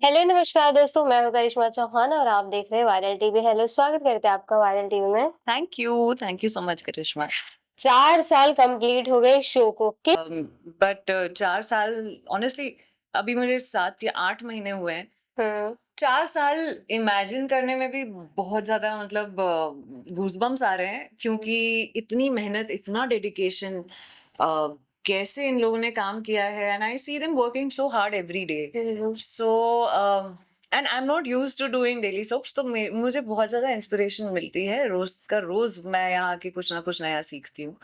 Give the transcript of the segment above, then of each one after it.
Hello नमस्कार दोस्तों, मैं हूँ करिश्मा चौहान और आप देख रहे हैं वायरल टीवी। हेलो, स्वागत करते हैं आपका वायरल टीवी में। थैंक यू सो मच करिश्मा। 4 साल कंप्लीट हो गए शो को कि बट 4 साल ऑनेस्टली अभी मुझे 7 या 8 महीने हुए हैं। हुँ, 4 साल इमेजिन करने में भी बहुत ज़्यादा मतलब गूज़बम्प्स आ रहे हैं क्योंकि इतनी मेहनत, इतना डेडिकेशन कैसे इन लोगों ने काम किया है and I see them working so hard every day. हुँ, so and I am not used to doing daily soaps तो मुझे बहुत ज़्यादा इंस्पिरेशन मिलती है। रोज़ का रोज़ मैं यहाँ आके कुछ ना कुछ नया सीखती हूँ।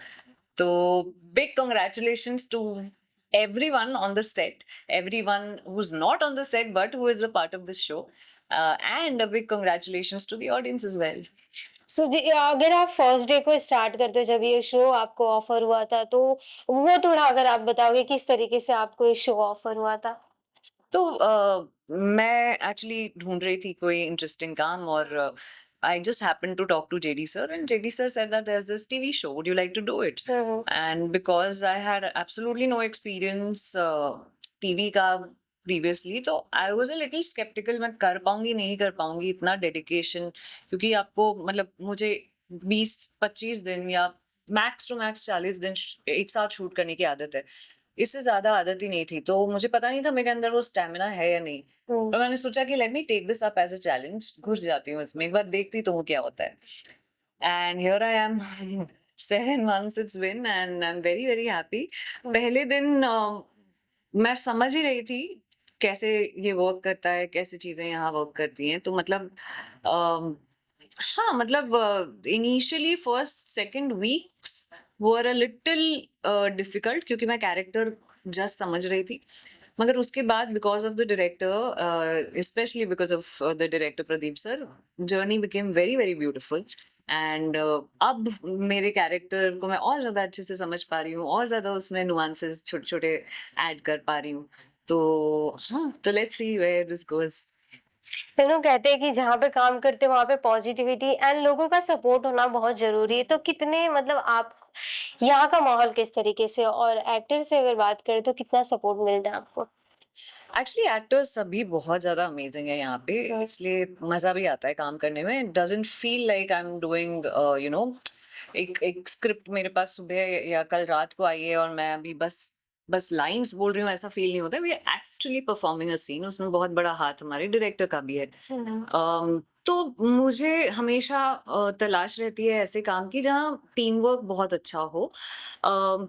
So big congratulations to everyone on the set, everyone who's not on the set but who is a part of this show, and a big congratulations to the audience as well. सो जी अगर आप first day को start करते हो जब ये show आपको offer हुआ था, तो वो थोड़ा अगर आप बताओगे किस तरीके से आपको ये शो ऑफर हुआ था? तो मैं एक्चुअली ढूंढ रही थी कोई इंटरेस्टिंग काम और I just happened to talk to JD sir and JD sir said that there's this TV show. Would you like to do it? Hmm, hmm, And because I had absolutely no experience TV का previously, तो I was a little skeptical मैं कर पाऊंगी नहीं कर पाऊंगी इतना dedication क्योंकि आपको मतलब मुझे 20-25 दिन या मैक्स टू मैक्स 40 दिन एक साथ शूट करने की आदत है। इससे ज़्यादा आदत ही नहीं थी, तो मुझे पता नहीं था मेरे अंदर वो स्टैमिना है या नहीं। हुँ। तो मैंने सोचा कि let me take this up as a challenge, घुस जाती हूँ इसमें, एक बार देखती तो हूँ क्या होता है। And here I am 7 months it's been and I am very, very happy. पहले दिन मैं समझ ही रही थी कैसे ये वर्क करता है, कैसे चीज़ें यहाँ वर्क करती हैं। तो मतलब अ, हाँ, मतलब initially first second weeks were a little difficult क्योंकि मैं कैरेक्टर जस्ट समझ रही थी। मगर उसके बाद because of the director, specially because of the director Pradeep sir, journey became very, very beautiful and अब मेरे कैरेक्टर को मैं और ज़्यादा अच्छे से समझ पा रही हूँ और ज़्यादा उसमें नुआंसेस छोटे-छोटे ऐड कर पा रही हूँ। तो हाँ, तो let's see where this goes. तो लोग कहते हैं कि जहाँ पे काम करते हैं वहाँ पे पॉजिटिविटी एंड लोगों का सपोर्ट होना बहुत ज़रूरी है। तो कितने मतलब आप यहाँ का माहौल किस तरीके से और एक्टर से अगर बात करें तो कितना सपोर्ट मिलता है आपको? एक्चुअली एक्टर्स सभी बहुत ज़्यादा अमेजिंग है यहाँ पे, हुँ, इसलिए मज़ा भी आता है काम करने में। It doesn't feel like I am doing you know एक एक स्क्रिप्ट मेरे पास सुबह या कल रात को आई है और मैं अभी बस बस लाइन्स बोल रही हूँ, ऐसा फील नहीं होता है। We are actually performing a scene, उसमें बहुत बड़ा हाथ हमारे डायरेक्टर का भी है। हुँ, तो मुझे हमेशा तलाश रहती है ऐसे काम की जहाँ टीम वर्क बहुत अच्छा हो। अ,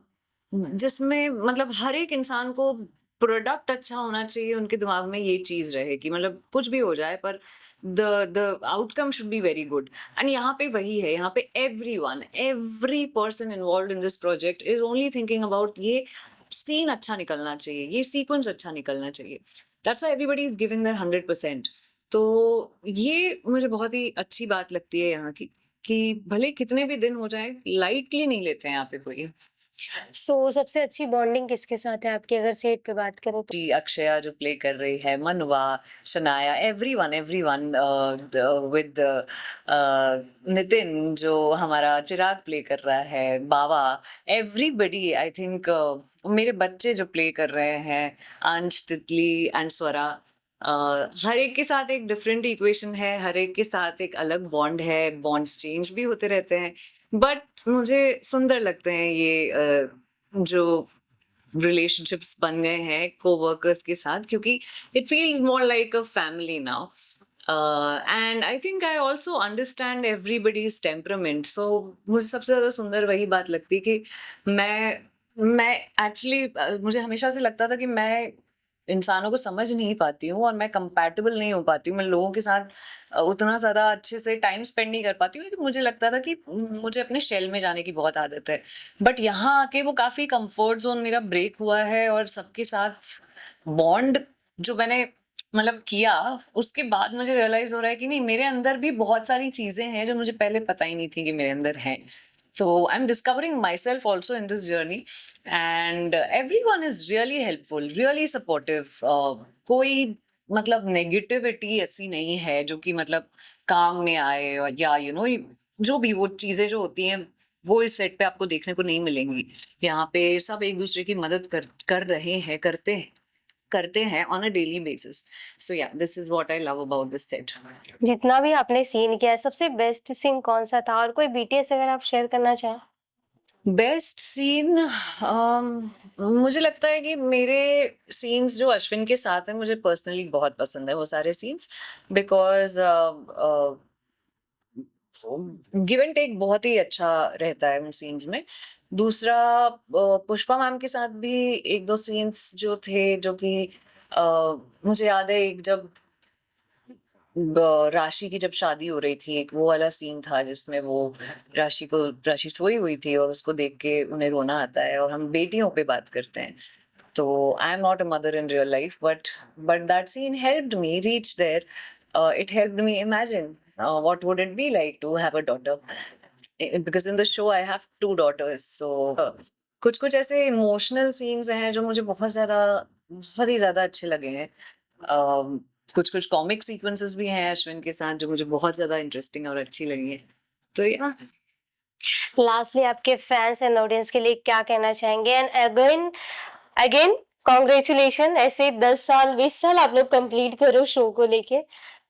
जिसमें मतलब हर एक इंसान को प्रोडक्ट अच्छा होना चाहिए, उनके दिमाग में ये चीज़ रहे कि मतलब कुछ भी हो जाए पर the the outcome should be very good. And यहाँ पे वही है, यहाँ पे everyone, every person involved in this project is only thinking about ये सीन अच्छा निकलना चाहिए, ये सीक्वेंस अच्छा निकलना चाहिए। That's why everybody is giving their 100%। तो ये मुझे बहुत ही अच्छी बात लगती है यहाँ की, कि भले कितने भी दिन हो जाएँ, लाइटली नहीं लेते हैं यहाँ पे कोई। सो सबसे अच्छी बॉन्डिंग किसके साथ है आपकी अगर सेट पे बात करें तो? जी, अक्षया जो प्ले कर रही है, मनवा, Shanaya, everyone everyone with Nitin जो हमारा चिराग प्ले कर रहा है, बावा, एवरीबॉडी आई थिंक मेरे बच्चे जो प्ले कर रहे हैं, अंश, तितली एंड स्वरा, हर एक के साथ एक डिफरेंट इक्वेशन है, हर एक के साथ एक अलग बॉन्ड है, बॉन्ड्स चेंज भी होते रहते हैं, बट मुझे सुंदर लगते हैं ये जो रिलेशनशिप्स बन गए हैं कोवर्कर्स के साथ क्योंकि it feels more like a family now. And I think I also understand everybody's temperament. So मुझे सबसे ज़्यादा सुंदर वही बात लगती है कि मैं एक्चुअली मुझे हमेशा से लगता था कि मैं इंसानों को समझ नहीं पाती हूँ और मैं कंपैटिबल नहीं हो पाती हूँ, मैं लोगों के साथ उतना ज़्यादा अच्छे से टाइम स्पेंड नहीं कर पाती हूँ, क्योंकि मुझे लगता था कि मुझे अपने शेल में जाने की बहुत आदत है। बट यहाँ आके वो काफ़ी कंफर्ट ज़ोन मेरा ब्रेक हुआ है और सबके साथ बॉन्ड जो मैंने मतलब किया, उसके बाद मुझे रियलाइज़ हो रहा है कि नहीं, मेरे अंदर भी बहुत सारी चीज़ें हैं जो मुझे पहले पता ही नहीं थी कि मेरे अंदर हैं। So I'm discovering myself also in this journey and everyone is really helpful, really supportive. कोई मतलब नेगेटिविटी ऐसी नहीं है जो कि मतलब काम में आए या जो भी वो चीज़ें जो होती हैं वो इस सेट पे आपको देखने को नहीं मिलेंगी। यहाँ पे सब एक दूसरे की मदद कर कर रहे हैं, करते हैं। करते हैं ऑन अ डेली बेसिस. सो या, this is what I love about this set. जितना भी आपने सीन किया है, सबसे बेस्ट सीन कौन-सा था? और कोई बीटीएस अगर आप शेयर करना चाहें? बेस्ट सीन, मुझे लगता है कि मेरे सीन्स जो अश्विन के साथ हैं मुझे पर्सनली बहुत पसंद है वो सारे scenes, because give and take बहुत ही अच्छा रहता है उन सीन्स में. दूसरा, पुष्पा मैम के साथ भी एक दो सीन्स जो थे जो कि मुझे याद है, एक जब राशि की जब शादी हो रही थी, एक वो वाला सीन था जिसमें वो राशि सोई हुई थी और उसको देख के उन्हें रोना आता है, और हम बेटियों पे बात करते हैं. तो I am not a mother in real life, but that scene helped me reach there. It helped me imagine what would it be like to have a daughter, because in the show I have two daughters. So कुछ कुछ ऐसे emotional scenes हैं जो मुझे बहुत ही ज्यादा अच्छे लगे हैं. कुछ कुछ कॉमिक सीक्वेंसेस भी हैं अश्विन के साथ जो मुझे बहुत ज्यादा इंटरेस्टिंग और अच्छी लगी है. तो या, लास्टली आपके फैंस एंड ऑडियंस के लिए क्या कहना चाहेंगे? एंड अगेन अगेन कांग्रेचुलेशन, ऐसे 10 साल 20 साल आप लोग कंप्लीट करो शो को लेके.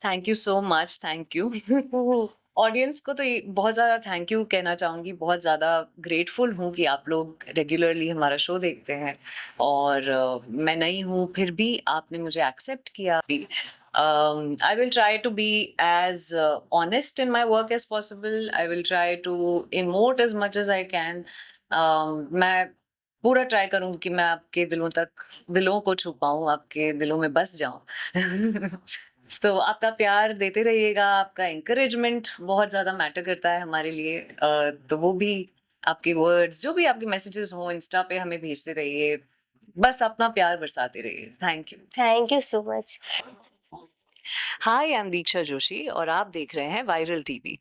Thank you so much, thank you. Audience को तो बहुत ज़्यादा थैंक यू कहना चाहूँगी. बहुत ज़्यादा ग्रेटफुल हूँ कि आप लोग रेगुलरली हमारा शो देखते हैं, और मैं नई हूँ फिर भी आपने मुझे एक्सेप्ट किया. I will try to be as honest in my work as possible. I will try to emote as much as I can. मैं पूरा ट्राई करूँगी कि मैं आपके दिलों को छू पाऊँ, आपके दिलों में बस जाऊँ. तो आपका प्यार देते रहिएगा, आपका एनकरेजमेंट बहुत ज़्यादा मैटर करता है हमारे लिए. तो वो भी, आपके वर्ड्स, जो भी आपके मैसेजेस हों इंस्टा पे हमें भेजते रहिए. बस अपना प्यार बरसाते रहिए. Thank you so much. Hi, I am Diksha Joshi और आप देख रहे हैं वायरल टीवी.